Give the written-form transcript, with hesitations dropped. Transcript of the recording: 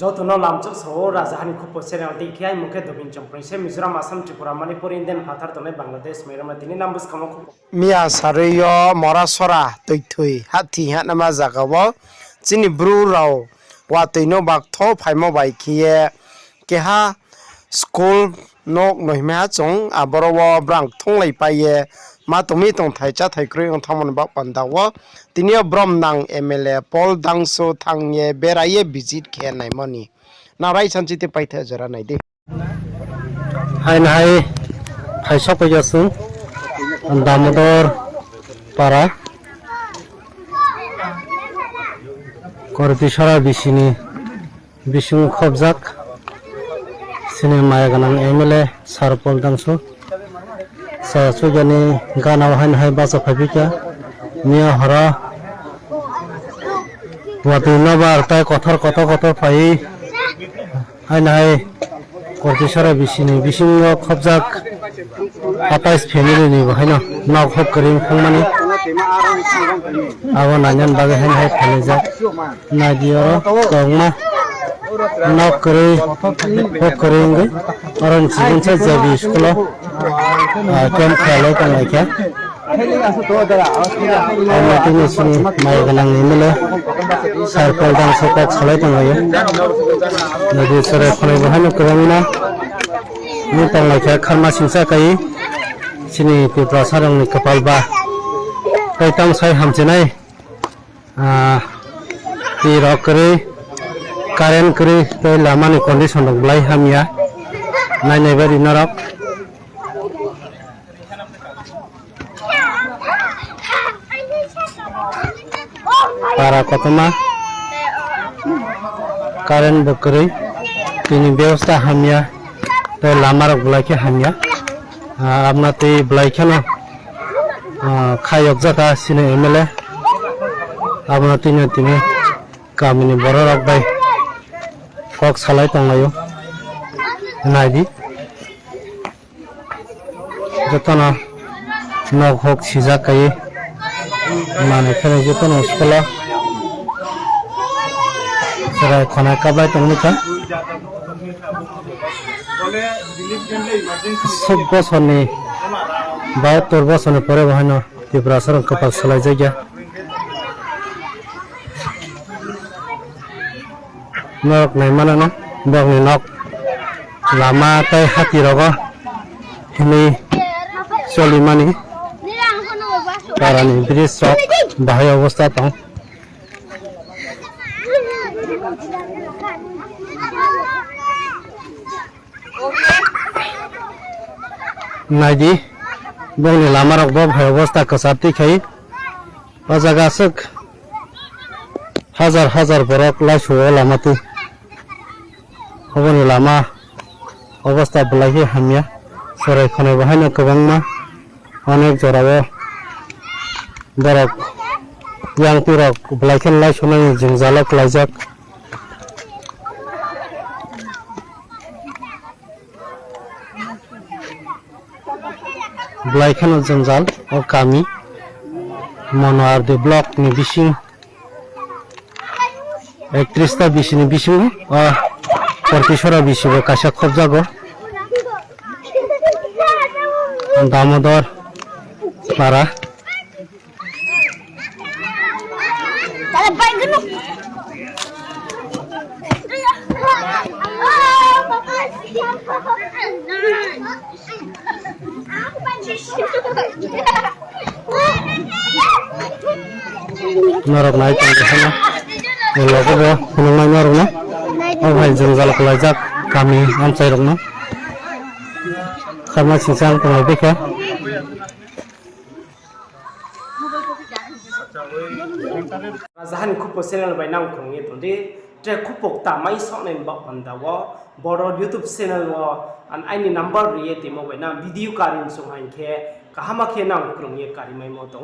Jotono lamchok so Rajahani Kupo Serial Dikia Muke Dobin Champrise Mizoram Assam Tripura Manipur Indian Hathar Tone Bangladesh Meramatini Nambus Kamako Mia Sareyo Morasora Toitui Hati Hatnama Zagawa Chini Bru Rao Watino Bakto Paimo Baikie Keha School Nok Nohima Chong Aborowo Brang Tonglai Paye Matomi Tong Taicha Taikri on Tamon Bak Pandawa Tinio Brom Nang MLA Paul Dangso Tangye Beraye visit Ken Naimoni Na Rai Sanchite Paita Jara Naidi Hai Hai Shop Yasun Damodar Para Kortishara Bishini Bishung Khobzak Cinema Ganang MLA Sarpol Dangso Sujani Ganawahan Hai Basa Fabika Nia Hara Watuna Barta Kotor Pai Hai Kortishara Bishini Bishung Khobzak Apais family ni bahino nok hop karim khangmani awan anyan baga hen hai phaleja na dioro kongma nok kare hop करेंगे और इन जीवन से जब school कम खेलो का लगा और मत में सुनी माय गलंग मिले सरपल दांग सोता चले तंगायो नदी सरे खने बहानो करमिना नि तंगाय खरमा सिंसा कई Sini Putra Sarang ni kapal ba Kaitang say hamchinay Tiro kari Karen kari Tay lama ni kondisyon ng blay hamya Nay beri narok Para kotoma Karen bukari Tini bewasta hamya Tay lama rok blay ke hamya Amnati Blaikana Kayok Zaka Sine MLA Amnati Natini Kamini Borok by Fox Halai Tongayo Nadi Jotana Nog Hok Shizakai Manakana Jotana Skola Sarai Konaka by Tongnika सब बसने बात तोर बसने परे बहानो तिब्रासर कपाल सलाई जायगा नक नहीं माना ना बगने नक लामा ताई हाथी रगा हिमी चली मानी कारणी ब्रिज शॉप बाहर अवस्था तो Nadi Bongni Lamarok Bob Havosta Kosati Kai Ozagasuk Hazar Borok Lashu Lamati Hoboni Lama Ovosta Blahi Hamya Sore Kone Bahana Kavangma Onek Jorawo Borok Yang Turok Blaken Lashunani Jingzalok Lajak Blaikano Zanzal or Kami Monoar de Block ni Bishing Actrista Bishini Bishing or Kortishora Bishiva Kasha Khobzago Damodar Para Narok naik ke sana. Lalu apa? Penunggu narok na? Oh, hai jenggal kelajak kami amcai rok na. Karena sisa pengaruh ya. Rajahani Kupo Serial by Nang Kong itu di Tre Kupok tamai sok nen bak pandawa Boro YouTube channel wo an aini number riye timo by na video karin sung hain ke kahama ke nang krong ye karimai mo to